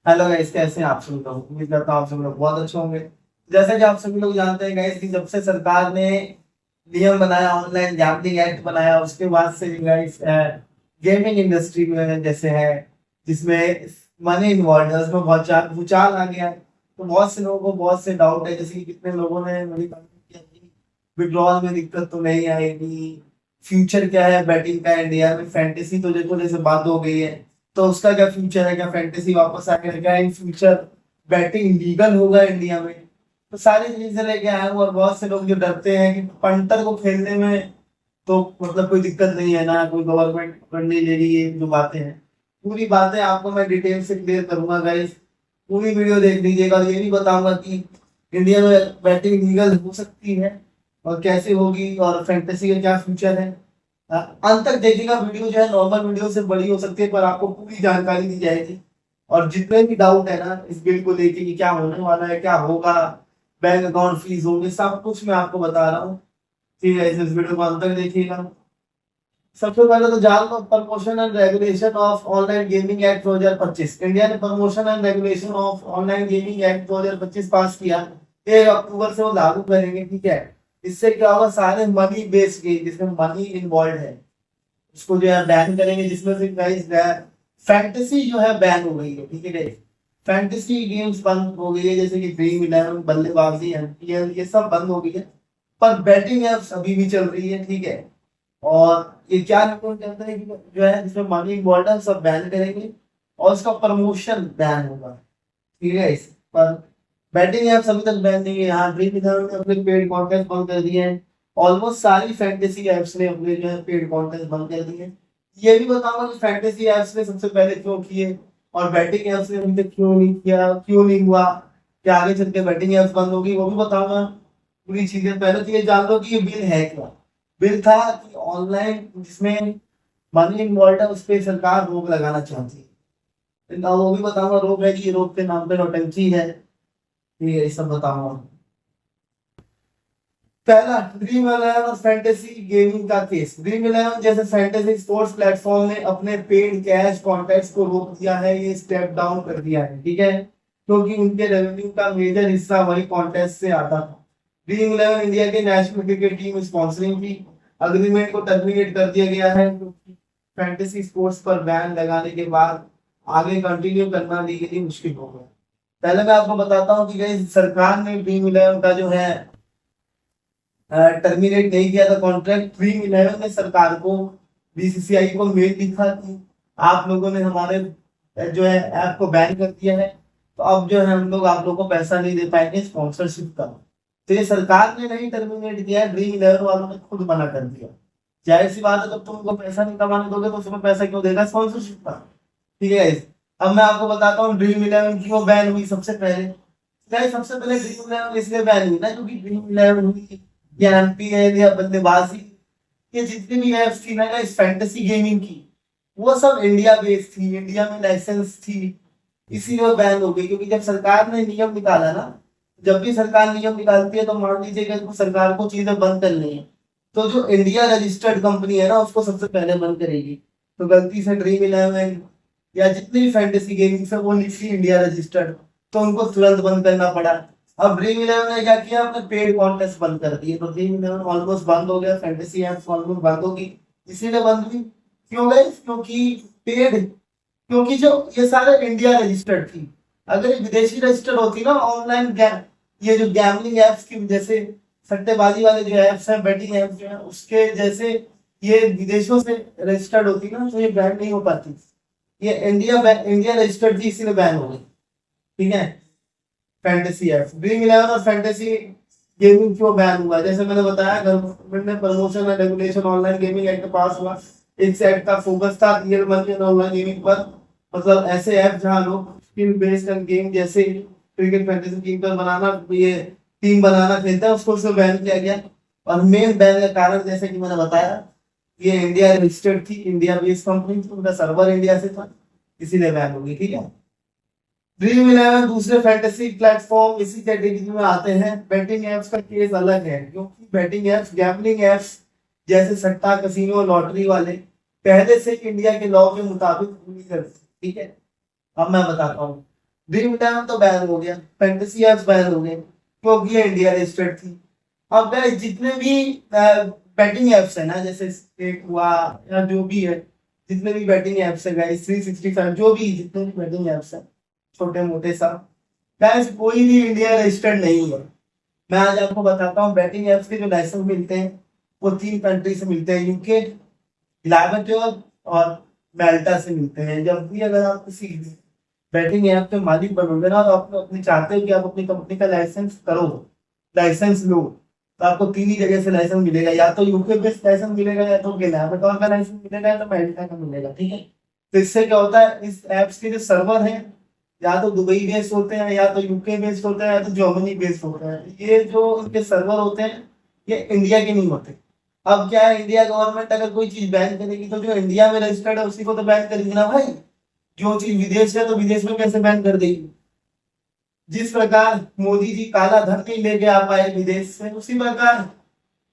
Hello guys, कैसे हैं आप सभी लोग? उम्मीद करता हूँ आप सभी लोग बहुत अच्छे होंगे। जैसे कि आप सभी लोग जानते हैं गाइस कि जब से सरकार ने नियम बनाया, ऑनलाइन गैम्बलिंग एक्ट बनाया, उसके बाद से गाइस गेमिंग इंडस्ट्री में जैसे है जिसमें मनी इन्वॉल्व है उसमें बहुत ज्यादा भूचाल आ गया है। तो बहुत से लोगों को बहुत से डाउट है, जैसे कि कितने लोगों ने मुझे कमेंट किया कि विड्रॉल में दिक्कत तो नहीं आएगी, फ्यूचर क्या है बैटिंग का इंडिया में, फैंटेसी तो देखो जैसे बंद हो गई है, तो उसका क्या फ्यूचर है, क्या फैंटेसी वापस आएगा, क्या इन फ्यूचर बैटिंग लीगल होगा इंडिया में। तो सारी चीजें लेके आए हूँ। और बहुत से लोग जो डरते हैं कि पंटर को खेलने में तो मतलब कोई दिक्कत नहीं है ना, कोई गवर्नमेंट करने ले रही है, जो बातें हैं पूरी बातें आपको मैं डिटेल से क्लियर करूंगा गाइस। पूरी वीडियो देख लीजिएगा और ये भी बताऊंगा कि इंडिया में बैटिंग लीगल हो सकती है और कैसे होगी, और फैंटेसी का क्या फ्यूचर है। अंत तक देखिएगा। वीडियो जो है नॉर्मल वीडियो से बड़ी हो सकती है, पर आपको पूरी जानकारी दी जाएगी। और जितने भी डाउट है ना इस बिल को लेके कि क्या होने वाला है, क्या होगा, बैंक अकाउंट फीस होंगे, सब कुछ मैं आपको बता रहा हूँ। ठीक है, इस वीडियो को अंत तक देखिएगा। सबसे पहले तो जान लो, promotion and regulation of online gaming act 2025। India ने promotion and regulation of online gaming act 2025 pass किया। 1 अक्टूबर से वो लागू करेंगे। ठीक है, इससे क्या होगा, सारे मनी बेस्ड गेम जिसमें मनी इन्वॉल्व है उसको जो है बैन करेंगे। जिसमें से गाइस फैंटेसी जो है बैन हो गई है। ठीक है गाइस, फैंटेसी गेम्स बंद हो गई है, जैसे कि ड्रीम इलेवन, बल्लेबाजी, एमपीएल, ये सब बंद हो गई है। पर बैटिंग एप्स अभी भी चल रही है। ठीक है, और ये क्या रिपोर्ट करता है कि जो है जिसमें मनी इन्वॉल्व है सब बैन करेंगे और इसका प्रमोशन बैन होगा। ठीक है, इस पर बैटिंग ऐप्स अभी तक बैन नहीं है। यहाँ ड्रीम इलेवन ने अपने पेड कॉन्टेस्ट बंद कर दिए हैं। ऑलमोस्ट सारी फैंटेसी एप्स ने अपने जो है पेड कॉन्टेस्ट बंद कर दिए हैं। ये भी बताऊंगा कि फैंटेसी एप्स ने सबसे पहले क्यों किए और बैटिंग एप्स ने अभी तक क्यों नहीं किया, क्यों नहीं हुआ, क्या आगे चल के बैटिंग एप्स बंद होगी, वो भी बताऊंगा। पूरी चीजें पहले तो ये जान लो कि ये बिल है क्या। बिल था कि ऑनलाइन जिसमें मनी इन्वॉल्व है उस पर सरकार रोक लगाना चाहती है। वो भी बताऊंगा रोक है कि ये रोक के नाम पे नौटंकी है। ये सब बताऊंगा। पहला, ड्रीम इलेवन और फैंटेसी गेमिंग का केस। ड्रीम इलेवन जैसे फैंटेसी स्पोर्ट्स प्लेटफॉर्म ने अपने पेड कैश कॉन्टेस्ट को रोक दिया है, ये स्टेप डाउन कर दिया है। ठीक है, क्योंकि उनके रेवेन्यू का मेजर हिस्सा वही कॉन्टेस्ट से आता था। ड्रीम इलेवन इंडिया के नेशनल क्रिकेट टीम स्पॉन्सरिंग की अग्रीमेंट को टर्मिनेट कर दिया गया है, क्योंकि फैंटेसी स्पोर्ट्स पर बैन लगाने के बाद आगे कंटिन्यू करना लीगली मुश्किल हो गया। पहले मैं आपको बताता हूँ कि गई सरकार ने ड्रीम इलेवन का जो है टर्मिनेट नहीं किया था कॉन्ट्रैक्ट। ड्रीम इलेवन ने सरकार को, बीसीसीआई को मेल लिखा कि आप लोगों ने हमारे जो है ऐप को बैन कर दिया है, तो अब जो है हम लोग आप लोगों को पैसा नहीं दे पाएंगे स्पॉन्सरशिप का। तो ये सरकार ने नहीं टर्मिनेट किया, ड्रीम इलेवन वालों ने खुद मना कर दिया। जाहिर सी बात है, जब तुम उनको पैसा नहीं कमाने दोगे तो उसमें पैसा क्यों देगा स्पॉन्सरशिप का। ठीक है guys? अब मैं आपको बताता हूँ ड्रीम इलेवन क्यों बैन हुई। सबसे पहले सबसे पहले ड्रीम इलेवन इसलिए बैन हुई ना क्योंकि ड्रीम इलेवन हुई या एमपीएल या बल्लेबाजी, ये जितनी भी एप्स थी ना इस फैंटेसी गेमिंग की, वो सब इंडिया बेस्ड थी, इंडिया में लाइसेंस थी, इसीलिए वो बैन हो गई। क्योंकि जब सरकार ने नियम निकाला ना, जब भी सरकार नियम निकालती है तो मान लीजिए कि सरकार को चीजें बंद करनी है, तो जो इंडिया रजिस्टर्ड कंपनी है ना उसको सबसे पहले बंद करेगी। तो गलती से ड्रीम इलेवन या जितनी भी फैंटेसी गेम्स है वो निकली इंडिया रजिस्टर्ड, तो उनको तुरंत बंद करना पड़ा। अब ड्रीम इलेवन ने क्या किया, अपने पेड कॉन्टेस्ट बंद कर दिए, तो ड्रीम इलेवन ऑलमोस्ट बंद हो गया, फैंटेसी एप्स ऑलमोस्ट बंद होगी। इसीलिए बंद हुई। क्यों गई? क्योंकि पेड, क्योंकि जो ये सारे इंडिया रजिस्टर्ड थी। अगर ये विदेशी रजिस्टर्ड होती ना ऑनलाइन, ये जो गैमलिंग एप्स की जैसे सट्टेबाजी वाले जो एप्स हैं, बेटिंग एप्स जो है उसके जैसे ये विदेशों से रजिस्टर्ड होती ना, तो ये बैन नहीं हो पाती। ये इंडिया रजिस्टर्ड थी इसीलिए बैन हो गई। ठीक है, फैंटेसी एप्स, ड्रीम इलेवन और फैंटेसी गेमिंग क्यों बैन हुआ, जैसे मैंने बताया गवर्नमेंट ने promotion and regulation online gaming act पास हुआ। इस एक्ट का फोकस था real money and online gaming पर, मतलब ऐसे ऐप जहां लोग स्किल बेस्ड एंड गेम जैसे क्रिकेट फैंटेसी गेम पर बनाना, ये टीम बनाना खेलता है, उसको उसमें बैन किया गया। और मेन बैन का कारण जैसे कि मैंने बताया, ये इंडिया रजिस्टर्ड थी, इंडिया बेस्ड कंपनी थी, उनका सर्वर इंडिया से था, इसीलिए बैन होगी। ठीक है, ड्रीम इलेवन दूसरे फैंटेसी प्लेटफॉर्म इसी कैटेगरी में आते हैं। बैटिंग एप्स का केस अलग है, क्योंकि बैटिंग एप्स गैम्बलिंग एप्स जैसे सट्टा, कसीनो, लॉटरी वाले पहले से इंडिया के लॉ के मुताबिक नहीं करते। ठीक है, अब मैं बताता हूँ ड्रीम इलेवन तो बैन हो गया, फैंटेसी एप्स बैन हो गए क्योंकि ये इंडिया रजिस्टर्ड थी। अब गाइस जितने भी बैटिंग एप्स है ना, जैसे स्टेक हुआ या जो भी है, जितने भी बैटिंग एप्स है गाइस, 365 जो भी जितने भी बैटिंग एप्स है, छोटे मोटे सब, गाइस कोई भी इंडिया रजिस्टर्ड नहीं है। मैं आज आपको बताता हूँ बैटिंग एप्स के जो लाइसेंस मिलते हैं वो 3 कंट्री से मिलते हैं, यूके, लाइबर्टोर और माल्टा से मिलते हैं। जब भी अगर आप किसी बैटिंग ऐप के मालिक बनोगे ना, तो आप अपनी चाहते हो कि आप अपनी कंपनी का लाइसेंस करो, लाइसेंस लो, तो आपको 3 ही जगह से लाइसेंस मिलेगा, या तो यूके बेस्ड लाइसेंस मिलेगा, या तो लाइबर्टोर का लाइसेंस मिलेगा, या तो माल्टा का मिलेगा, ठीक है। तो इससे क्या होता है, इस एप्स के जो सर्वर हैं या तो दुबई बेस्ड होते हैं, या तो यूके बेस्ड होते हैं, या तो जर्मनी बेस्ड होते हैं। ये जो इनके सर्वर होते हैं ये इंडिया के नहीं होते। अब क्या है, इंडिया गवर्नमेंट अगर कोई चीज बैन करेगी तो जो इंडिया में रजिस्टर्ड है उसी को तो बैन करेगी ना भाई। जो चीज विदेश है तो विदेश में कैसे बैन कर देगी। जिस प्रकार मोदी जी काला धन नहीं लेके आ पाए विदेश से, उसी प्रकार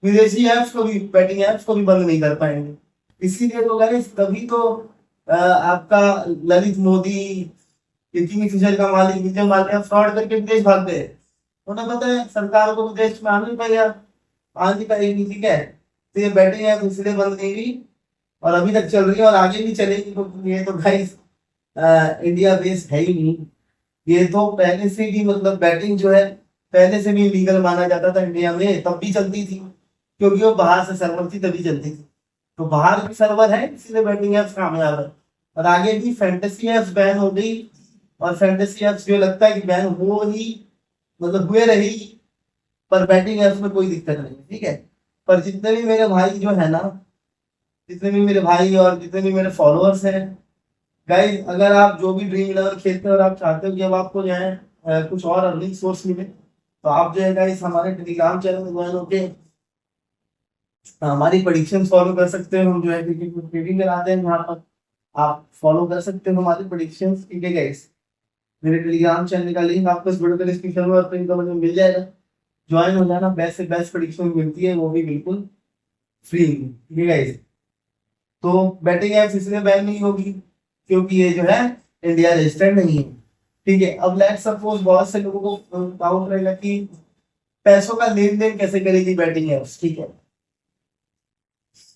विदेशी ऐप्स को भी, बैटिंग ऐप्स को भी बंद नहीं कर पाएंगे। इसीलिए तो गाइस तभी तो आपका ललित मोदी, ये किंगफिशर का मालिक विजय माल्या फ्रॉड करके विदेश भाग गए। उन्हें पता है सरकार को विदेश में आना नहीं पाएगा, आ नहीं पाएगी, ठीक है। तो ये बैटिंग ऐप इसलिए बंद नहीं हुई और अभी तक चल रही है और आगे भी चलेगी, तो ये तो गाइस इंडिया बेस्ड है ही नहीं। ये तो पहले से भी, मतलब बैटिंग जो है पहले से भी लीगल माना जाता था इंडिया में, तब भी चलती थी क्योंकि वो बाहर से सर्वर थी तभी चलती थी। तो बाहर भी सर्वर है इसीलिए बैटिंग एप्स कामयाब है। और आगे भी फैंटेसी एप्स बैन हो गई, और फैंटेसी एप्स जो लगता है कि बैन हो ही, मतलब हुए रहेगी, पर बैटिंग एप्स में कोई दिक्कत नहीं, ठीक है। पर जितने भी मेरे भाई जो है ना, जितने भी मेरे भाई और जितने भी मेरे फॉलोअर्स हैं गाइस, अगर आप जो भी ड्रीम इलेवन खेलते हो और आप चाहते हो कि अब आपको जो है कुछ और अर्निंग सोर्स मिले, तो आप जो है गाइस हमारे टेलीग्राम चैनल में ज्वाइन होके हमारी प्रेडिक्शन फॉलो कर सकते हो। हम जो है क्रिकेट में ट्रेडिंग कराते हैं, यहाँ पर आप फॉलो कर सकते हो हमारी प्रेडिक्शन, ठीक है गाइस। मेरे टेलीग्राम चैनल का लिंक आपको इस वीडियो के डिस्क्रिप्शन में और पिन कमेंट में मिल जाएगा। ज्वाइन हो जाना, बेस्ट से बेस्ट प्रेडिक्शन मिलती है, वो भी बिल्कुल फ्री, ठीक है गाइस। तो बैटिंग एप्स इसलिए बैन नहीं होगी क्योंकि ये जो है इंडिया रजिस्टर्ड नहीं है, ठीक है। अब लेट्स सपोज बहुत से लोगों को डाउट रहेगा कि पैसों का लेन देन कैसे करेगी बैटिंग एप्स, ठीक है।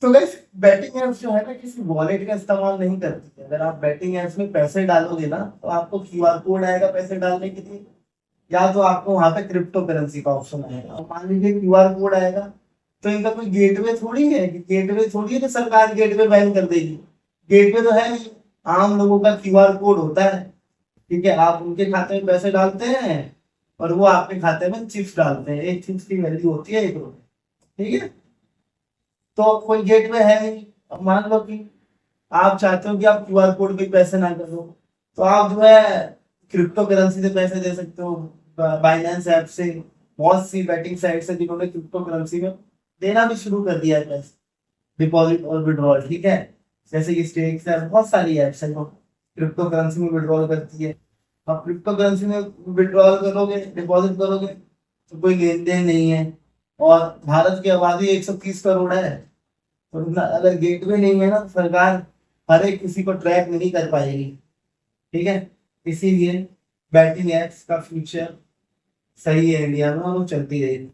तो गाइस बैटिंग एप्स जो है ना किसी वॉलेट का इस्तेमाल नहीं करती है। अगर आप बैटिंग एप्स में पैसे डालोगे ना, तो आपको क्यूआर कोड आएगा पैसे डालने के लिए, या तो आपको वहां पे क्रिप्टो करेंसी का ऑप्शन आएगा। और मान लीजिए क्यूआर कोड आएगा, तो इनका कोई गेटवे थोड़ी है कि गेटवे थोड़ी है कि सरकार गेटवे बैन कर देगी। गेटवे तो है नहीं, आम लोगों का क्यूआर कोड होता है, ठीक है। आप उनके खाते में पैसे डालते हैं और वो आपके खाते में चिप्स डालते हैं, एक चिप्स की वैल्यू होती है 1 रुपए, ठीक है। तो कोई गेटवे है नहीं। अब मान लो कि आप चाहते हो कि आप क्यूआर कोड पे पैसे ना करो, तो आप जो है क्रिप्टो करेंसी से पैसे दे सकते हो, बाइनेंस ऐप से। बहुत सी बैटिंग साइट्स है जिन्होंने क्रिप्टो करेंसी में देना भी शुरू कर दिया है पैसे, डिपॉजिट और विड्रॉल, ठीक है। जैसे कि स्टेक्स है, बहुत सारी एप्स है जो क्रिप्टो करेंसी में विड्रॉल करती है। आप क्रिप्टो करेंसी में विड्रॉल करोगे, डिपॉजिट करोगे, तो कोई लेन देन नहीं है। और भारत की आबादी 130 करोड़ है, तो अगर गेटवे नहीं है ना, तो सरकार हर एक किसी को ट्रैक नहीं कर पाएगी, ठीक है। इसीलिए बैटिंग एप्स का फ्यूचर सही है इंडिया में और वो चलती रहेगी।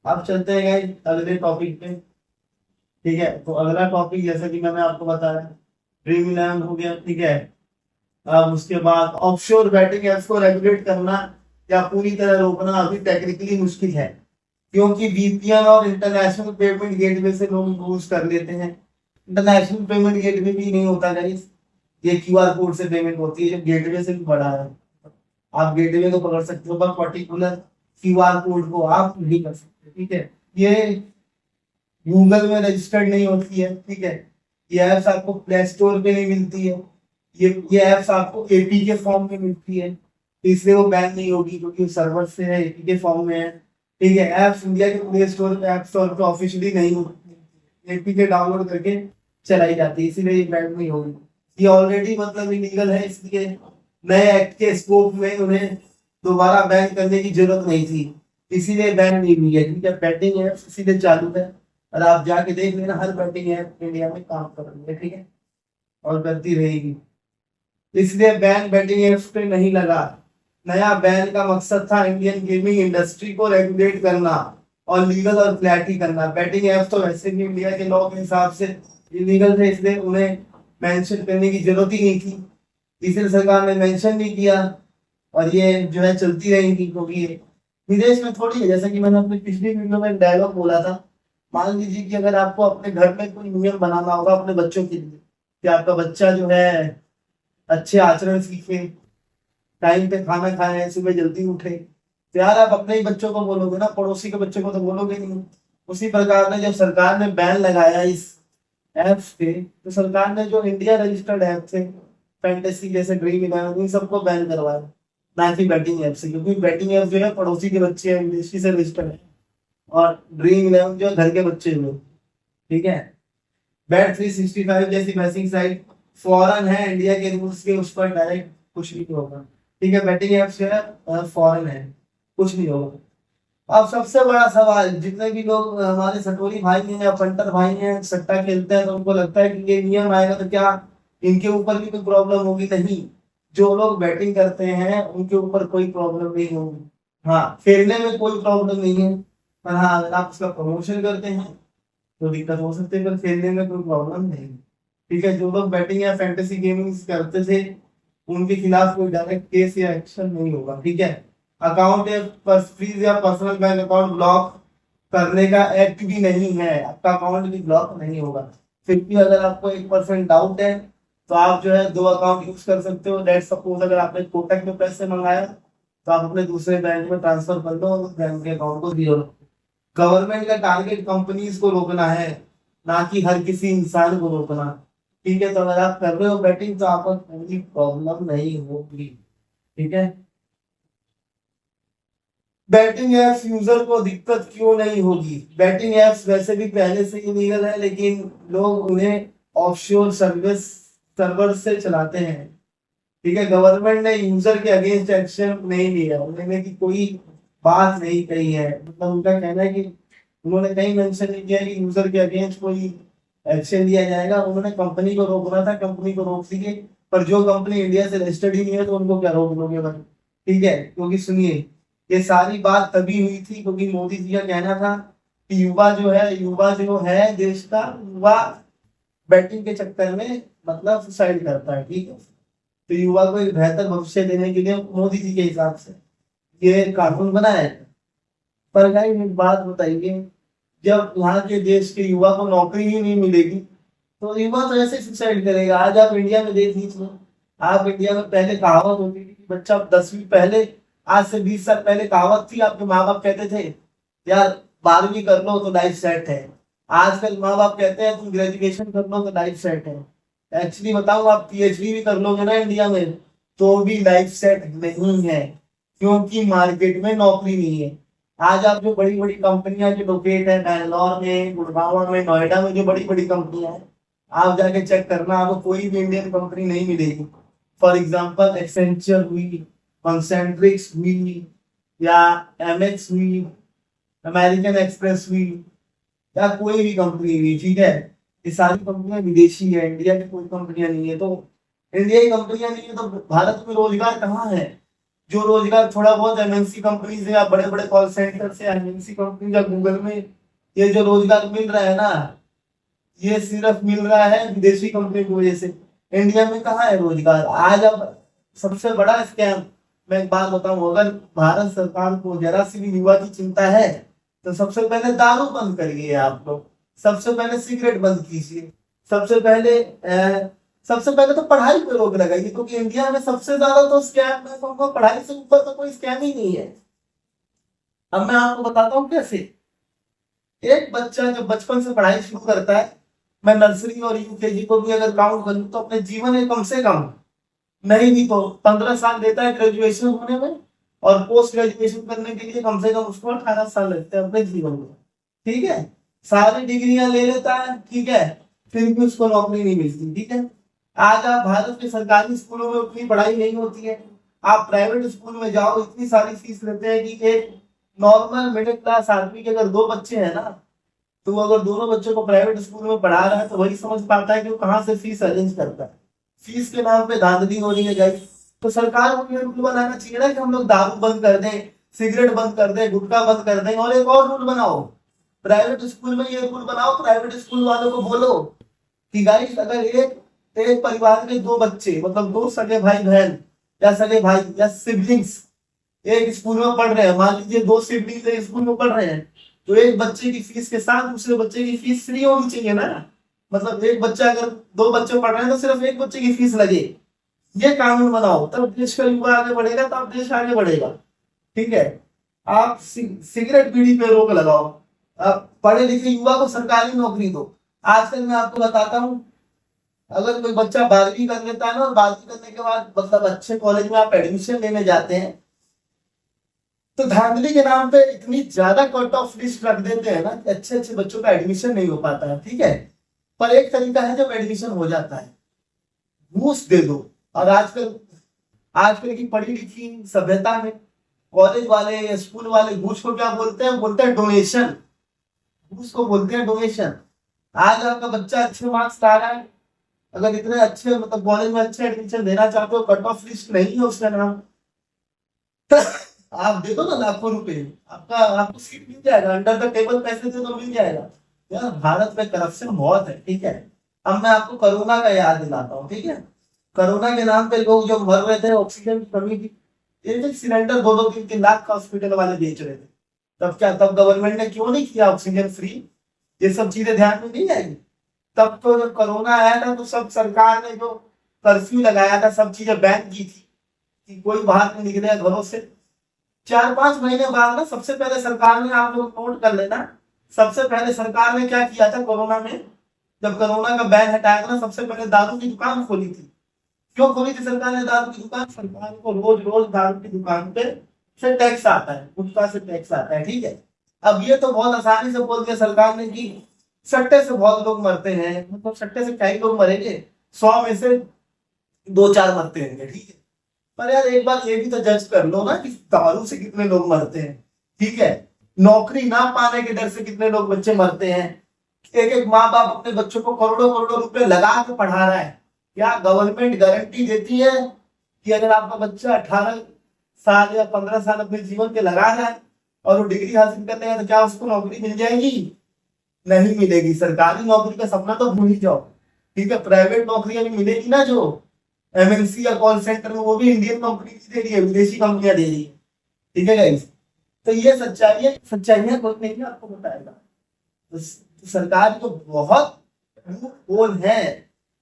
अब चलते हैं गाइस अगले टॉपिक पे, ठीक है। तो अगला टॉपिक जैसे कि मैंने आपको बताया ड्रीम इलेवन हो गया, ठीक है। अब उसके बाद ऑफशोर बैटिंग एप्स को रेगुलेट करना या पूरी तरह रोकना अभी टेक्निकली मुश्किल है, क्योंकि वीपीएन और इंटरनेशनल पेमेंट गेटवे से लोग यूज कर लेते हैं। इंटरनेशनल पेमेंट गेटवे भी नहीं होता गाइस, ये क्यूआर कोड से पेमेंट होती है जो गेटवे से भी बड़ा है। आप गेटवे को पकड़ सकते हो पर पर्टिकुलर क्यूआर कोड को आप नहीं कर सकते, ठीक है। ये गूगल में रजिस्टर्ड नहीं होती है, ठीक है। ये ऐप्स आपको प्ले स्टोर पे नहीं मिलती है, ये ऐप्स आपको एपी के फॉर्म में मिलती है, तो इसलिए वो बैन नहीं होगी क्योंकि सर्वर से है, एपी के फॉर्म में है, ठीक है। ऐप्स इंडिया के प्ले स्टोर पे, ऐप स्टोर पे ऑफिशियली नहीं होती, एपी के डाउनलोड करके चलाई जाती है, इसीलिए ये बैन नहीं होगी। ये ऑलरेडी मतलब इलीगल है, इसलिए नए एक्ट के स्कोप में उन्हें दोबारा बैन करने की जरूरत नहीं थी, इसीलिए बैन नहीं हुई है, ठीक है। बैटिंग ऐप इसीलिए चालू है और आप जाके देख लेना, हर बैटिंग ऐप इंडिया में काम कर रही है, ठीक है, और करती रहेगी। इसलिए बैन बैटिंग एप्स पे नहीं लगा। नया बैन का मकसद था इंडियन गेमिंग इंडस्ट्री को रेगुलेट करना और लीगल और फ्लैटी करना। बैटिंग एप्स तो वैसे भी इंडिया के लॉ के हिसाब से इलीगल थे, इसलिए उन्हें मेंशन करने की जरूरत ही नहीं थी, इसलिए सरकार ने मेंशन नहीं किया और ये जो है चलती रहेंगी, क्योंकि ये विदेश में थोड़ी है। जैसा कि मैंने अपनी पिछली वीडियो में डायलॉग बोला था, मान लीजिए कि अगर आपको अपने घर में कोई नियम बनाना होगा अपने बच्चों के लिए कि आपका बच्चा जो है अच्छे आचरण सीखे, टाइम पे खाना खाए, सुबह जल्दी उठे, तो यार आप अपने ही बच्चों को बोलोगे ना, पड़ोसी के बच्चों को तो बोलोगे नहीं। उसी प्रकार ने जब सरकार ने बैन लगाया इस एप्स पे, तो सरकार ने जो इंडिया रजिस्टर्ड ऐप थे फैंटेसी जैसे ड्रीम इलेवन, इन सबको बैन करवाया, ना कि बैटिंग ऐप से, क्योंकि बैटिंग ऐप जो है पड़ोसी के बच्चे हैं, विदेशी से रजिस्टर्ड है, और ड्रीम इलेवन जो है घर के बच्चे हुए। ठीक है, बैट 365 जैसी मैचिंग साइट फॉरेन है, इंडिया के रूल्स के उस पर डायरेक्ट कुछ नहीं होगा। ठीक है, बैटिंग एप्स जो है फॉरेन है, कुछ नहीं होगा। अब सबसे बड़ा सवाल, जितने भी लोग हमारे सटोरी भाई हैं या पंटर भाई हैं सट्टा खेलते हैं, तो उनको लगता है कि ये नियम आएगा तो क्या इनके ऊपर भी कोई प्रॉब्लम होगी? नहीं, जो लोग बैटिंग करते हैं उनके ऊपर कोई प्रॉब्लम नहीं होगी। हाँ, खेलने में कोई प्रॉब्लम नहीं है, पर हाँ अगर आप उसका प्रमोशन करते हैं तो दिक्कत हो सकती है, पर खेलने में कोई प्रॉब्लम नहीं। ठीक है, जो लोग बैटिंग या फैंटेसी गेमिंग करते थे उनके खिलाफ कोई डायरेक्ट केस या एक्शन नहीं होगा। ठीक है, अकाउंट या फ्रीज या पर्सनल बैंक अकाउंट ब्लॉक करने का एक्ट भी नहीं है, आपका अकाउंट भी ब्लॉक नहीं होगा। फिर भी अगर आपको 1% डाउट है तो आप जो है 2 अकाउंट यूज कर सकते हो। लेट्स सपोज अगर आपने कोटक में पैसे मंगाया तो आप अपने दूसरे बैंक में ट्रांसफर कर दो और बैंक के अकाउंट को जीरो रखो। गवर्नमेंट का टारगेट कंपनीज को रोकना है, ना कि हर किसी इंसान को रोकना। ठीक है, तो अगर आप कर रहे हो बैटिंग तो आपको कोई प्रॉब्लम नहीं होगी। ठीक है, बैटिंग एप्स यूजर को दिक्कत क्यों नहीं होगी? बैटिंग एप्स वैसे भी पहले से इलीगल है, लेकिन लोग उन्हें ऑफशोर सर्वर से चलाते हैं। ठीक है, गवर्नमेंट ने यूजर के अगेंस्ट एक्शन नहीं लिया, उन्होंने की कोई बात नहीं कही है, मतलब उनका कहना है कि उन्होंने कहीं मेंशन नहीं किया कि यूजर के अगेंस्ट कोई एक्शन लिया जाएगा। उन्होंने कंपनी को रोकना था, कंपनी को रोक दिए, पर जो कंपनी इंडिया से रजिस्टर्ड ही नहीं है तो उनको क्या रोक लोगे भाई? ठीक है, क्योंकि सुनिए, ये सारी बात तभी हुई थी क्योंकि मोदी जी का कहना था कि युवा जो है देश का युवा बैटिंग के चक्कर में मतलब सुसाइड करता है। ठीक है, तो युवा को एक बेहतर भविष्य देने के लिए मोदी जी के हिसाब से ये कानून बनाया है। पर गाइस एक बात बताइए, जब यहाँ के देश के युवा को नौकरी ही नहीं मिलेगी तो युवा तो ऐसे सुसाइड करेगा। आज आप इंडिया में देख लीजिए, आप इंडिया में पहले कहावत होती थी कि बच्चा 10वीं पहले, आज से 20 साल पहले कहावत थी, आपके माँ बाप कहते थे यार 12वीं कर लो तो लाइफ सेट है। आजकल माँ बाप कहते हैं तुम ग्रेजुएशन कर लो तो लाइफ सेट है। एक्चुअली बताऊं, आप पीएचडी भी कर लोगे ना इंडिया में तो भी लाइफ सेट नहीं है, क्योंकि मार्केट में नौकरी नहीं है। आज आप जो बड़ी बड़ी कंपनियां जो लोकेट है बैंगलोर में, गुड़गांव में, नोएडा में, जो बड़ी बड़ी कंपनियां हैं, आप जाके चेक करना, आपको कोई भी इंडियन कंपनी नहीं मिलेगी। फॉर एग्जाम्पल एक्सेंचर हुई, कंसेंट्रिक्स हुई, या एमएक्स हुई, अमेरिकन एक्सप्रेस हुई, या कोई भी कंपनी हुई। ठीक है, ये सारी कंपनियां विदेशी है, इंडिया की कोई कंपनियां नहीं है। तो इंडिया की कंपनियां नहीं है तो भारत में रोजगार कहाँ है? जो रोजगार थोड़ा बहुत एमएनसी कंपनीज है या बड़े बड़े कॉल सेंटर से एमएनसी कंपनी या गूगल में, ये जो रोजगार मिल रहा है ना, ये सिर्फ मिल रहा है विदेशी कंपनी की वजह से। इंडिया में कहाँ है रोजगार? आज अब सबसे बड़ा स्कैम, मैं एक बात बताऊं, अगर भारत सरकार को जरा सी भी युवा की चिंता है तो सबसे पहले दारू बंद करिए आप लोग, सबसे पहले सिगरेट बंद कीजिए, सबसे पहले तो पढ़ाई पे रोक लगाइए, क्योंकि इंडिया में सबसे ज्यादा तो स्कैम, मैं कहूँगा पढ़ाई से ऊपर तो कोई स्कैम ही नहीं है। अब मैं आपको बताता हूँ कैसे। एक बच्चा जब बचपन से पढ़ाई शुरू करता है, मैं नर्सरी और यूकेजी को भी अगर काउंट करूँ तो अपने जीवन में कम से कम नहीं भी तो 15 साल देता है ग्रेजुएशन होने में, और पोस्ट ग्रेजुएशन करने के लिए कम से कम उसको 18 साल लगते हैं अपने जीवन में। ठीक है, सारी डिग्रियां ले लेता है, ठीक है, फिर भी उसको नौकरी नहीं मिलती। ठीक है, आज आप भारत के सरकारी स्कूलों में उतनी पढ़ाई नहीं होती है, आप प्राइवेट स्कूल में जाओ इतनी सारी फीस लेते हैं कि एक नॉर्मल मिडिल क्लास आदमी के अगर 2 बच्चे हैं ना, तो वो अगर दोनों बच्चों को प्राइवेट स्कूल में पढ़ा रहा है तो वही समझ पाता है कि वो कहाँ से फीस अरेंज करता है। फीस के नाम पे धांधली हो रही है गाइस। तो सरकार को ये रूल बनाना चाहिए ना कि हम लोग दारू बंद कर दें, सिगरेट बंद कर दें, गुटखा बंद कर दें, और एक और रूल बनाओ, प्राइवेट स्कूल में ये रूल बनाओ, प्राइवेट स्कूल वालों को बोलो कि गाइस अगर एक एक परिवार के दो बच्चे, मतलब दो सगे भाई बहन या सगे भाई या सिबलिंग्स एक स्कूल में पढ़ रहे हैं, मान लीजिए दो सिबलिंग्स एक स्कूल में पढ़ रहे हैं, तो एक बच्चे की फीस के साथ दूसरे बच्चे की फीस फ्री होनी चाहिए ना। मतलब एक बच्चा, अगर दो बच्चे पढ़ रहे हैं तो सिर्फ एक बच्चे की फीस लगे, ये कानून बनाओ, तब देश का युवा आगे बढ़ेगा, तब देश आगे बढ़ेगा। ठीक है। आप सिगरेट बीड़ी पे रोक लगाओ, आप पढ़े लिखे युवा को सरकारी नौकरी दो। आजकल मैं आपको बताता हूँ, अगर कोई बच्चा 12वीं कर लेता है ना, और 12वीं करने के बाद मतलब अच्छे कॉलेज में आप एडमिशन लेने जाते हैं, तो धांधली के नाम पे इतनी ज्यादा कट ऑफ लिस्ट रख देते हैं ना कि अच्छे अच्छे बच्चों का एडमिशन नहीं हो पाता है। ठीक है। पर एक तरीका है जब एडमिशन हो जाता है, घूस दे दो। और आजकल आजकल की पढ़ी लिखी सभ्यता में कॉलेज वाले या स्कूल वाले घूस को क्या बोलते हैं? बोलते हैं डोनेशन। घूस को बोलते हैं डोनेशन। आज आपका बच्चा अच्छे मार्क्स ला रहा है, अगर इतने अच्छे मतलब कॉलेज में अच्छे एडमिशन देना चाहते हो, कट ऑफ लिस्ट नहीं है उसका नाम, आप दे दो ना लाखों रुपए, आपको सीट मिल जाएगा, अंडर द टेबल पैसे दे दो, मिल जाएगा। यार भारत में करप्शन बहुत है। ठीक है। अब मैं आपको कोरोना का याद दिलाता हूँ। ठीक है। कोरोना के नाम पे लोग जो मर रहे थे, ऑक्सीजन की कमी थी, एक एक सिलेंडर 2-2 3-3 लाख का हॉस्पिटल वाले बेच रहे थे। तब गवर्नमेंट ने क्यों नहीं किया ऑक्सीजन फ्री? ये सब चीजें ध्यान में नहीं आएगी। तब तो जब कोरोना आया था तो सब सरकार ने जो कर्फ्यू लगाया था, सब चीजें बैन की थी कि कोई बाहर नहीं निकले घरों से। 4-5 महीने बाद ना, सबसे पहले सरकार ने, आप लोग नोट कर लेना, सबसे पहले सरकार ने क्या किया था कोरोना में, जब कोरोना का बैन हटाया था ना, सबसे पहले दारू की दुकान खोली थी। क्यों खोली थी सरकार ने दारू की दुकान? सरकार को रोज रोज दारू की दुकान पे से टैक्स आता है, गुटखा से टैक्स आता है। ठीक है। अब ये तो बहुत आसानी से बोल दिया सरकार ने कि सट्टे से बहुत लोग मरते हैं, मतलब सट्टे से कई लोग मरेंगे, 100 में से 2-4 मरते हैं। ठीक है। पर यार एक बार ये भी तो जज कर लो ना कि दारू से कितने लोग मरते हैं। ठीक है। नौकरी ना पाने के डर से कितने लोग बच्चे मरते हैं। एक एक माँ बाप अपने बच्चों को करोड़ों करोड़ों रुपए लगा के पढ़ा रहा है। क्या गवर्नमेंट गारंटी देती है कि अगर आपका बच्चा 18 साल या 15 साल अपने जीवन के लगा रहा है और वो डिग्री हासिल कर लेगा, तो क्या उसको नौकरी मिल जाएगी? नहीं मिलेगी। सरकारी नौकरी का सपना तो भूल ही जाओ। ठीक है। प्राइवेट नौकरियां भी मिलेगी ना, जो एमएनसी या कॉल सेंटर में, वो भी इंडियन कंपनी दे रही है, विदेशी कंपनियां दे रही है। ठीक है गाइस। तो ये सच्चाइयां कोई नहीं आपको बताएगा। तो सरकार को बहुत रोल है।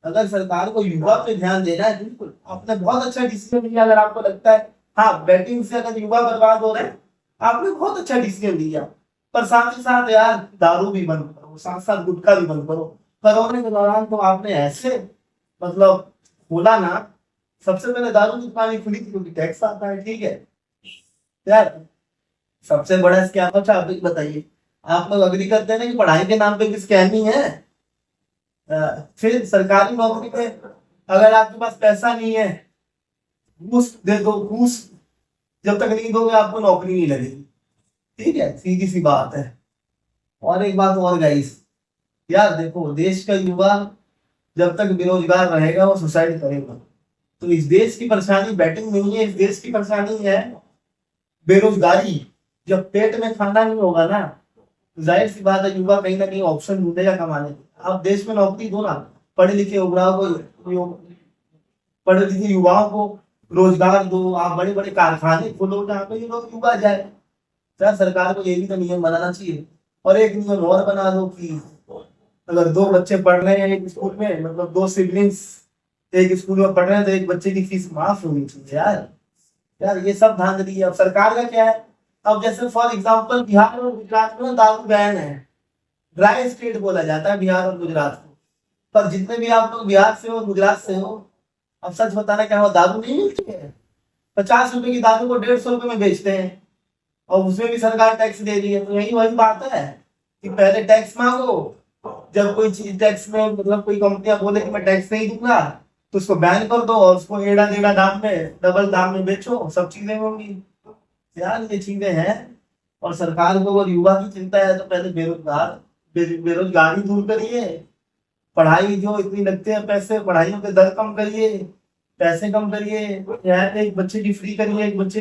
अगर सरकार को युवा पे ध्यान देना है, बिल्कुल आपने बहुत अच्छा डिसीजन लिया। अगर आपको लगता है हाँ बैटिंग से अगर युवा बर्बाद हो रहे हैं, आपने बहुत अच्छा डिसीजन लिया। पर साथ ही साथ यार दारू भी बंद करो, साथ साथ गुटखा भी बंद करो। कोरोना के दौरान तो आपने ऐसे मतलब खोला ना, सबसे पहले दारू की दुकान खुली थी क्योंकि टैक्स आता है। ठीक है यार। सबसे बड़ा स्कैम, अच्छा आप बताइए, आप लोग अग्री करते हैं ना कि पढ़ाई के नाम पे भी स्कैम ही है? फिर सरकारी नौकरी में अगर आपके पास पैसा नहीं है, घूस दे दो, घूस जब तक नहीं दोगे आपको नौकरी नहीं लगेगी। ठीक है। सीधी सी बात है। और एक बात और गाइस, यार देखो, देश का युवा जब तक बेरोजगार रहेगा वो सुसाइड करेगा। तो इस देश की परेशानी बैटिंग नहीं है, इस देश की परेशानी है बेरोजगारी। जब पेट में खाना नहीं होगा ना, जाहिर सी बात है युवा कहीं ना कहीं ऑप्शन ढूंढेगा कमाने के। आप देश में नौकरी दो ना, पढ़े लिखे युवाओं को, पढ़े लिखे युवाओं को रोजगार दो, आप बड़े बड़े कारखाने खोलो जहाँ पे ये लोग युवा जाए। क्या सरकार को ये भी तो नियम बनाना चाहिए। और एक नियम और बना दो कि अगर दो बच्चे पढ़ रहे हैं एक स्कूल में, मतलब दो सिबलिंग्स एक स्कूल में पढ़ रहे हैं, तो एक बच्चे की फीस माफ होनी चाहिए यार। यार ये सब धांधली है। अब सरकार का क्या है, अब जैसे फॉर एग्जांपल बिहार और गुजरात में दारू बैन है, ड्राई स्टेट बोला जाता है बिहार और गुजरात को। पर जितने भी आप लोग बिहार से हो, गुजरात से हो, अब सच बताना क्या हो, दारू नहीं मिलती है। 50 रुपए की दारू को 150 रुपए में बेचते हैं, और उसमें भी सरकार टैक्स दे रही है। तो यही वही बात है कि पहले टैक्स मांगो, जब कोई चीज टैक्स में मतलब कोई कंपनियां बोले कि मैं टैक्स नहीं दूंगा, तो उसको बैन कर दो और उसको एड़ा टेढ़ा दाम में, डबल दाम में बेचो, सब चीजें होंगी। यार ये चीजें हैं। और सरकार को अगर युवा की चिंता है तो पहले बेरोजगारी दूर करिए, पढ़ाई जो इतनी लगते हैं पैसे, पढ़ाइयों के दर कम करिए, पैसे कम करिए, या एक बच्चे की फ्री करिए। एक बच्चे,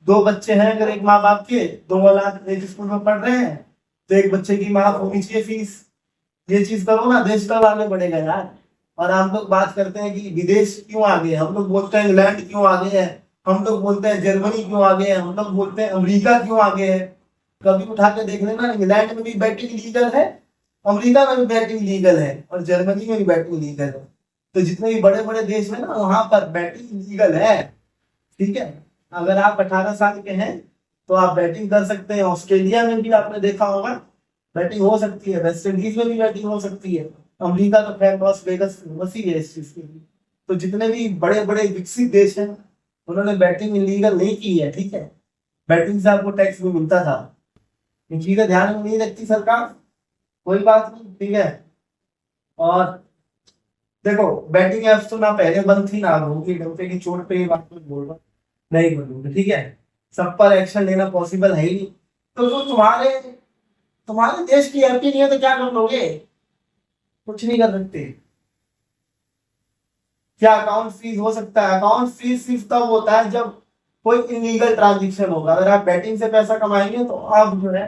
दो बच्चे हैं अगर एक माँ बाप के, दो औलाद एक स्कूल में पढ़ रहे हैं, तो एक बच्चे की माफ होनी चाहिए फीस। ये चीज करो ना, देश कब आगे बढ़ेगा यार। और हम लोग बात करते हैं कि विदेश क्यों आगे, हम लोग बोलते हैं इंग्लैंड क्यों आगे है, हम लोग बोलते हैं जर्मनी क्यों आगे है, हम लोग बोलते हैं अमेरिका क्यों आगे है। कभी उठा के देख लेना, इंग्लैंड में भी बैटिंग लीगल है, अमेरिका में भी बैटिंग लीगल है, और जर्मनी में भी बैटिंग लीगल है। तो जितने भी बड़े बड़े देश है ना, वहां पर बैटिंग लीगल है। ठीक है, अगर आप 18 साल के हैं तो आप बैटिंग कर सकते हैं। ऑस्ट्रेलिया में भी आपने देखा होगा बैटिंग हो सकती है, वेस्ट इंडीज में भी बैटिंग हो सकती है। अमेरिका तो खैर लॉस वेगस फेमस ही है इस चीज के लिए। तो जितने भी बड़े बड़े विकसित देश हैं उन्होंने बैटिंग इलीगल नहीं की है। ठीक है, बैटिंग से आपको टैक्स भी मिलता था। इन चीजें ध्यान में नहीं रखती सरकार, कोई बात नहीं। ठीक है, और देखो बैटिंग एप्स तो ना पहले बंद थी ना अब होगी, डंपे की चोट पे ये बात मैं बोल रहा हूँ, नहीं बोलूंगा। ठीक है, सब पर एक्शन लेना पॉसिबल है ही नहीं। तो जो तुम्हारे तुम्हारे देश की एमपी नहीं है तो क्या कर लोगे, कुछ नहीं कर सकते। क्या अकाउंट फ्रीज हो सकता है? अकाउंट फ्रीज सिर्फ तब होता है जब कोई इलीगल ट्रांजेक्शन होगा। अगर आप बैटिंग से पैसा कमाएंगे तो आप जो है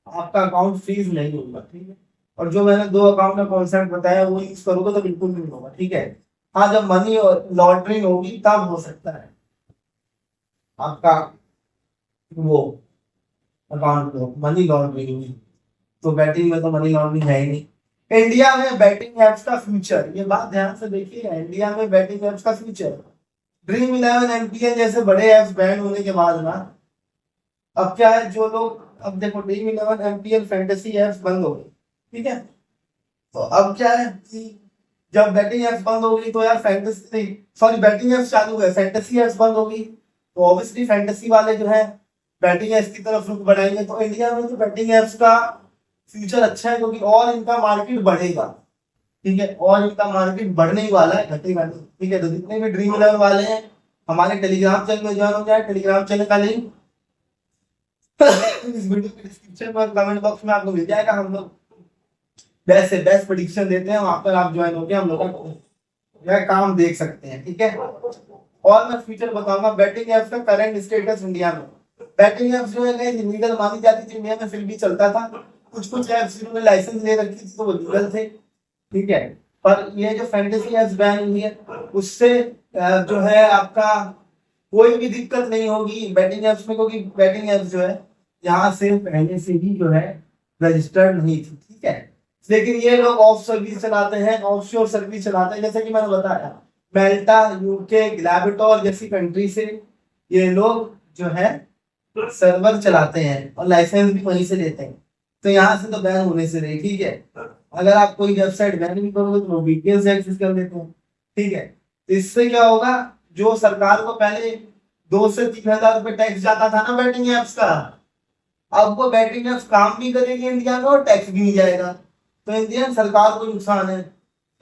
आपका अकाउंट फ्रीज नहीं होगा। ठीक है, और जो मैंने दो अकाउंट का कॉन्सेप्ट बताया वो यूज करोगे तो बिल्कुल नहीं होगा। ठीक है, हाँ जब मनी लॉन्ड्रिंग होगी तब हो सकता है आपका वो अकाउंट मनी लॉन्ड्रिंग होगी। तो बैटिंग में तो मनी लॉन्ड्रिंग है ही नहीं। इंडिया में बैटिंग एप्स का फ्यूचर, ये बात ध्यान से देखिए, इंडिया में बैटिंग एप्स का फ्यूचर। ड्रीम इलेवन एमपीएल जैसे बड़े एप्स बैन होने के बाद ना, अब क्या है, जो लोग, अब देखो dream eleven MPL fantasy apps बंद हो गई। ठीक है, तो अब क्या है कि जब बैटिंग एप्स बंद होगी तो यार फैंटेसी, सॉरी बैटिंग एप्स चालू है, फैंटेसी एप्स बंद होगी, तो ऑब्वियसली फैंटेसी वाले जो है बैटिंग एप्स की तरफ रुख बढ़ाएंगे। तो इंडिया में तो बैटिंग एप्स का फ्यूचर अच्छा है, क्योंकि और इनका मार्केट बढ़ेगा। ठीक है, और इनका मार्केट बढ़ने ही वाला है, घटेगा नहीं। ठीक है, तो जितने भी ड्रीम इलेवन वाले हैं हमारे टेलीग्राम चैनल में ज्वाइन हो जाए। टेलीग्राम चैनल का लिंक इस वीडियो के डिस्क्रिप्शन में और कमेंट बॉक्स में आपको मिल जाएगा। हम लोग बेस्ट से बेस्ट प्रेडिक्शन देते हैं, वहां पर आप ज्वाइन होकर हम लोग का काम देख सकते हैं। ठीक है, और मैं फ्यूचर बताऊंगा बैटिंग एप्स का करंट स्टेटस इंडिया में। बैटिंग एप्स जो है लीगल मानी जाती थी इंडिया में, फिर भी चलता था। कुछ कुछ एप्स जिन्होंने लाइसेंस ले रखी थी तो वो लीगल थे। ठीक है, पर ये जो फैंटेसी एप्स बैन हुई है उससे जो है आपका कोई भी दिक्कत नहीं होगी बैटिंग एप्स में, क्योंकि बैटिंग एप्स जो है यहाँ से पहले से ही जो है रजिस्टर्ड नहीं थी। ठीक है, लेकिन ये लोग ऑफ सर्विस चलाते हैं, ऑफ शोर सर्विस चलाते हैं, जैसे कि मैंने बताया मेल्टा, यूके, ग्लैबिटोर जैसी कंट्री से ये लोग जो है सर्वर चलाते हैं और लाइसेंस भी वहीं से लेते हैं। तो यहाँ से तो बैन होने से नहीं। ठीक है, अगर आप कोई वेबसाइट बैन भी करोगे तो वीपीएन से एक्सेस कर लेते हैं। ठीक है, तो इससे क्या होगा, जो सरकार को पहले 2 से 3 हजार रुपए टैक्स जाता था ना बैटिंग एप्स का, अब वो बैटिंग एप्स काम भी करेगी इंडिया में और टैक्स भी नहीं जाएगा। तो इंडियन सरकार को नुकसान है।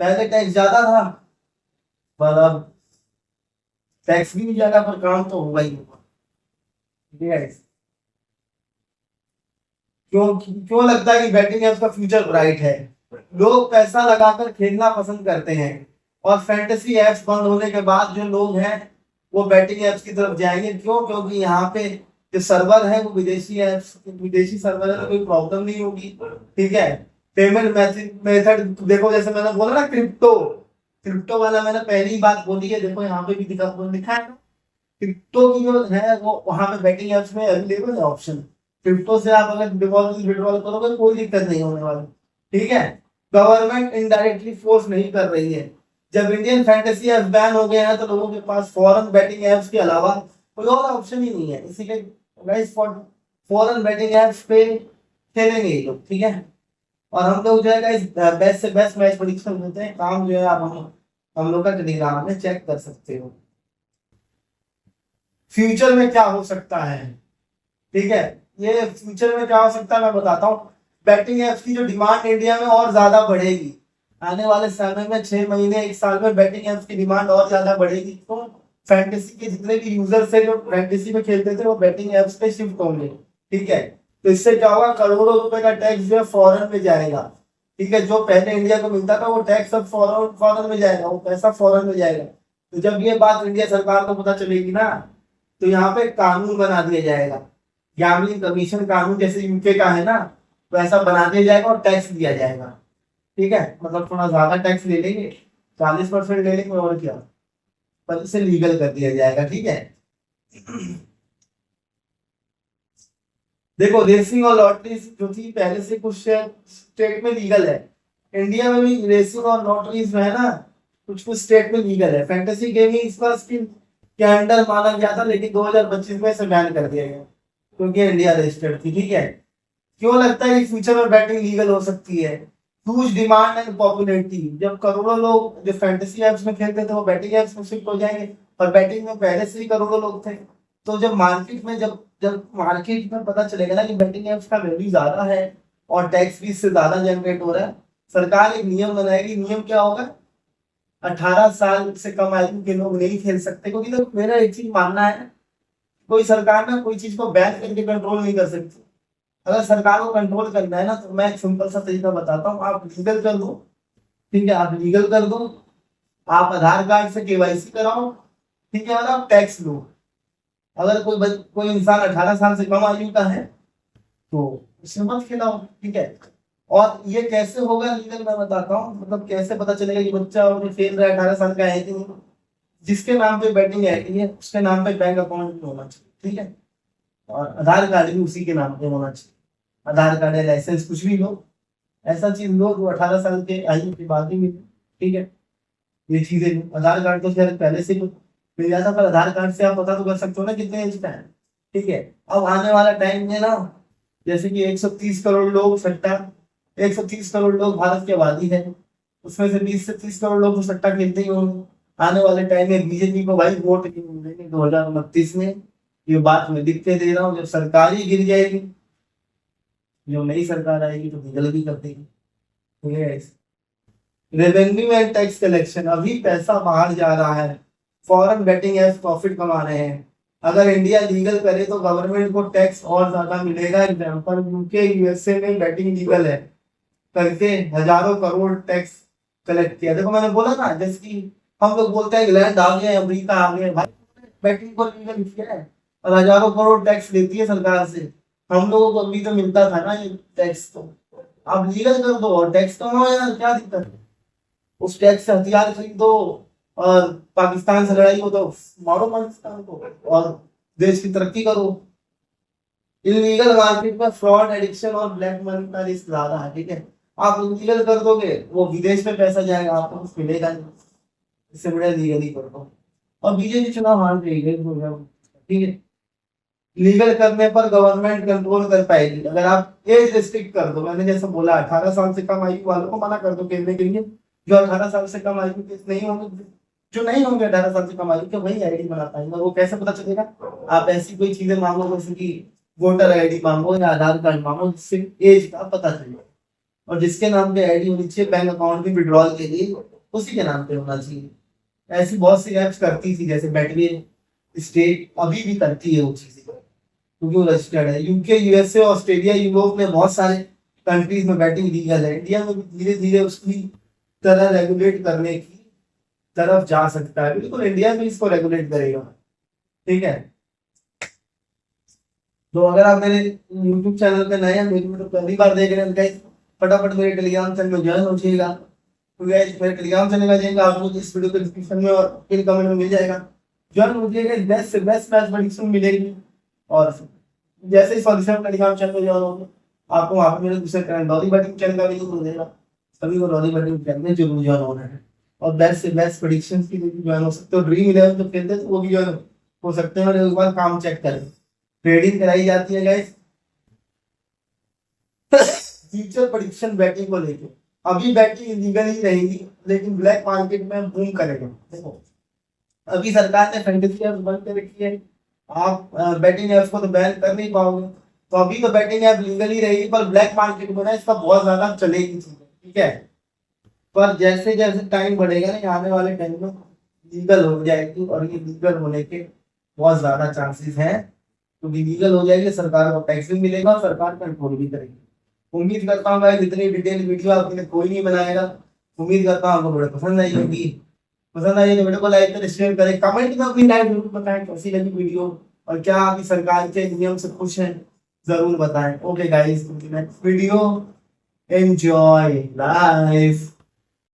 पहले टैक्स ज्यादा था पर अब टैक्स भी नहीं जाएगा, पर काम तो होगा ही होगा। ठीक है, क्यों क्यों लगता है कि बैटिंग एप्स का फ्यूचर ब्राइट है? लोग पैसा लगाकर खेलना पसंद करते हैं, और फैंटेसी एप्स बंद होने के बाद जो लोग हैं वो बैटिंग एप्स की तरफ जाएंगे। क्यों? क्योंकि यहाँ पे जो सर्वर है वो विदेशी एप्स, विदेशी सर्वर है, तो कोई प्रॉब्लम नहीं होगी। ठीक है, पेमेंट मेथड देखो, जैसे मैंने बोला ना क्रिप्टो, क्रिप्टो वाला मैंने पहली बात बोली है, देखो यहाँ पे भी लिखा है ना, क्रिप्टो की जो है वो वहां पे बैटिंग एप्स में अवेलेबल है ऑप्शन। क्रिप्टो से आप अगर विड्रॉल करोगे कोई दिक्कत नहीं होने वाली। ठीक है, गवर्नमेंट इनडायरेक्टली फोर्स नहीं कर रही है। जब इंडियन फैंटेसी एप्स बैन हो गए हैं तो लोगों के पास फॉरेन बैटिंग एप्स के अलावा कोई और ऑप्शन ही नहीं है, इसीलिए गाइस फॉरेन बैटिंग एप्स पे खेलेंगे ये लोग। ठीक है, और हम लोग जो है गाइस बेस्ट से बेस्ट मैच प्रेडिक्शन देते हैं। काम जो है आप हम लोग का टेलीग्राम में चेक कर सकते हो। फ्यूचर में क्या हो सकता है? ठीक है, ये फ्यूचर में क्या हो सकता है मैं बताता हूँ। बैटिंग एप्स की जो डिमांड इंडिया में और ज्यादा बढ़ेगी आने वाले समय में, 6 महीने 1 साल में बैटिंग एप्स की डिमांड और ज्यादा बढ़ेगी। तो फैंटेसी के जितने भी यूजर्स है जो फैंटेसी में खेलते थे वो बैटिंग एप्स पे शिफ्ट होंगे। ठीक है, तो इससे क्या होगा, करोड़ों रुपए का टैक्स जो है फॉरेन में जाएगा। ठीक है, जो पहले इंडिया को मिलता था वो टैक्स अब फॉरन फॉरन में जाएगा, वो पैसा फॉरन में जाएगा। तो जब ये बात इंडिया सरकार को पता चलेगी ना, तो यहाँ पे कानून बना दिया जाएगा, गैम्बलिंग कमीशन कानून जैसे यूके का है ना, वैसा बना दिया जाएगा और टैक्स दिया जाएगा। ठीक है, मतलब थोड़ा ज्यादा टैक्स ले लेंगे, 40% ले लेंगे और क्या, पर इसे लीगल कर दिया जाएगा। ठीक है, देखो रेसिंग और लॉटरी जो थी पहले से कुछ स्टेट में लीगल है, इंडिया में भी रेसिंग और लॉटरीज में है ना, कुछ कुछ स्टेट में लीगल है। फैंटेसी गेमिंग इस बार स्किल के अंडर माना गया था, लेकिन 2025 में इसे बैन कर दिया गया क्योंकि इंडिया रजिस्टर्ड थी। ठीक है, क्यों लगता है कि फ्यूचर में बैटिंग लीगल हो सकती है? ह्यूज डिमांड एंड पॉपुलैरिटी, जब करोड़ों लोग जो फैंटेसी एप्स में खेलते थे वो बैटिंग एप्स में शिफ्ट हो जाएंगे, और बैटिंग में पहले से ही करोड़ों लोग थे। तो जब मार्केट में जब जब मार्केट में पता चलेगा ना कि बैटिंग एप्स का वैल्यू ज्यादा है और टैक्स भी इससे ज्यादा जनरेट हो रहा है, सरकार एक नियम बनाएगी। नियम क्या होगा? 18 साल से कम आयु के लोग नहीं खेल सकते, क्योंकि तो मेरा एक चीज मानना है, कोई सरकार ना कोई चीज को बैन करके कंट्रोल नहीं कर सकती। अगर सरकार को कंट्रोल करना है ना, तो मैं एक सिंपल सा तरीका बताता हूँ, आप लीगल कर दो। ठीक है, आप लीगल कर दो, आप आधार कार्ड से केवाईसी कराओ। ठीक है, और आप टैक्स लो। अगर कोई इंसान 18 साल से कम आयु का है तो उसे मत खिलाओ। ठीक है, और ये कैसे होगा लीगल, मैं बताता हूँ। मतलब कैसे पता चलेगा कि बच्चा और खेल रहा है 18 साल का है कि नहीं? जिसके नाम पे बैटिंग है उसके नाम पे बैंक अकाउंट भी होना चाहिए। ठीक है, और आधार कार्ड भी उसी के नाम पे होना चाहिए। आधार कार्ड है, लाइसेंस, कुछ भी लो, ऐसा चीज लो जो 18 साल के आयु के बाद ही मिले। ठीक है, ये चीजें लो। आधार कार्ड तो शायद पहले से मिल जाता, पर आधार कार्ड से आप पता तो कर सकते हो ना कितने एज का है। ठीक है, अब आने वाला टाइम में ना, जैसे कि 130 करोड़ लोग 130 करोड़ लोग भारत की आबादी है, उसमें से 20 से 30 करोड़ लोग तो सट्टा खेलते ही होंगे। आने वाले टाइम में बीजेपी को भाई वोट देंगे 2029 में, ये बात मैं लिख के दे रहा हूँ। जब सरकार ही गिर जाएगी, जो नई सरकार आएगी तो लीगल भी कर देगी। ठीक है, रेवेन्यू एंड टैक्स कलेक्शन, अभी पैसा बाहर जा रहा है, फॉरेन बेटिंग एप्स प्रॉफिट कमा रहे हैं। अगर इंडिया लीगल करे तो गवर्नमेंट को टैक्स और ज्यादा मिलेगा। एग्जाम्पल, यूके यूएसए में बेटिंग लीगल है, करके हजारों करोड़ टैक्स कलेक्ट किया। देखो मैंने बोला ना, जैसे कि हम लोग बोलते हैं इंग्लैंड आ गए, अमेरिका आ गए, भाई बेटिंग को लीगल किया है और हजारों करोड़ टैक्स लेती है सरकार से। हम लोगों को अभी तो मिलता था ना ये टैक्स, तो आप लीगल कर दो और टैक्स कमाओ यार, क्या दिक्कत है? उस टैक्स से हथियार खरीदो और पाकिस्तान से लड़ाई हो तो मारो पाकिस्तान को और देश की तरक्की करो। इलीगल मार्केट में फ्रॉड, एडिक्शन और ब्लैक मनी का रिस्क ज्यादा है। ठीक है, आप इलीगल कर दोगे वो विदेश में पैसा जाएगा, आपको कुछ मिलेगा नहीं। इससे बड़ा लीगल ही कर दो, और बीजेपी चुनाव हार गई है। ठीक है, लीगल करने पर गवर्नमेंट कंट्रोल कर पाएगी। अगर आप एज रिस्ट्रिक्ट कर दो, मैंने जैसे बोला 18 साल से कम आयु वालों को मना कर दो खेलने के लिए, जो 18 साल से कम आयु के नहीं होंगे, जो नहीं होंगे 18 साल से कम आयु के, वही आईडी बना पाएंगे। वो कैसे पता चलेगा? आप ऐसी कोई चीजें मांगो जैसे कि वोटर आईडी मांगो या आधार कार्ड मांगो, जिससे एज का पता चले, और जिसके नाम पे आईडी होनी चाहिए बैंक अकाउंट भी विड्रॉल के लिए उसी के नाम पे होना चाहिए। ऐसी बहुत सी एप्स करती थी, जैसे बेटवे स्टेट अभी भी करती है वो चीजें, क्योंकि वो रजिस्टर्ड है। यूके यूएसए ऑस्ट्रेलिया यूरोप में बहुत सारे कंट्रीज में बैटिंग लीगल है। इंडिया में भी धीरे धीरे उसकी तरह रेगुलेट करने की तरफ जा सकता है। बिल्कुल इंडिया में इसको रेगुलेट करेगा। ठीक है, तो अगर आप मेरे यूट्यूब चैनल पे नए हैं, मेरी वीडियो पहली बार देख रहे हैं गाइस, फटाफट मेरे टेलीग्राम चैनल में ज्वाइन हो जाइएगा। तो गाइस मेरे टेलीग्राम चैनल में जाएंगे, आपको इस वीडियो के डिस्क्रिप्शन में और पिन कमेंट में मिल जाएगा। ज्वाइन हो जाइएगा, बेस्ट से बेस्ट मैच प्रेडिक्शन मिलेगी। और जैसे ही सॉल्यूशन टेलीग्राम चैनल में ज्वाइन होंगे, आपको वहाँ पे मेरे दूसरे चैनल डॉली बैटिंग चैनल का भी लिंक मिल जाएगा। सभी को डॉली बैटिंग चैनल में जरूर ज्वाइन होना है, और बेस्ट से बेस्ट प्रेडिक्शंस के लिए भी ज्वाइन हो सकते हो। ड्रीम 11 जो खेलते हैं तो वो भी ज्वाइन हो सकते हैं, और एक बार काम चेक करें। ट्रेडिंग कराई जाती है गाइस फ्यूचर प्रेडिक्शन बैटिंग को लेके। अभी बैटिंग इलीगल ही रहेगी, लेकिन ब्लैक मार्केट में बूम करेगा। देखो अभी सरकार ने फैंटेसी एप्स बंद कर रखी है, आप बैटिंग एप्स को तो बैन कर नहीं पाओगे, तो अभी तो बैटिंग ऐप लीगल ही रहेगी, पर ब्लैक मार्केट में ना इसका बहुत ज्यादा चलेगी चीजें। ठीक है, पर जैसे जैसे टाइम बढ़ेगा ना, आने वाले टाइम में लीगल हो जाएगी, और ये लीगल होने के बहुत ज्यादा चांसेस हैं। तो लीगल हो जाएगी, सरकार को टैक्स भी मिलेगा और सरकार कंट्रोल भी करेगी। उम्मीद करता हूँ भाई इतनी डिटेल वीडियो आपने कोई नहीं बनाएगा। उम्मीद करता हूँ आपको वीडियो पसंद आई होगी। पसंद आई तो वीडियो को लाइक करें, शेयर करें, कमेंट में अपनी राय जरूर बताएं कैसी लगी वीडियो और क्या आपकी सरकार के नियम से खुश हैं जरूर बताएं। Okay guys, next video, enjoy life.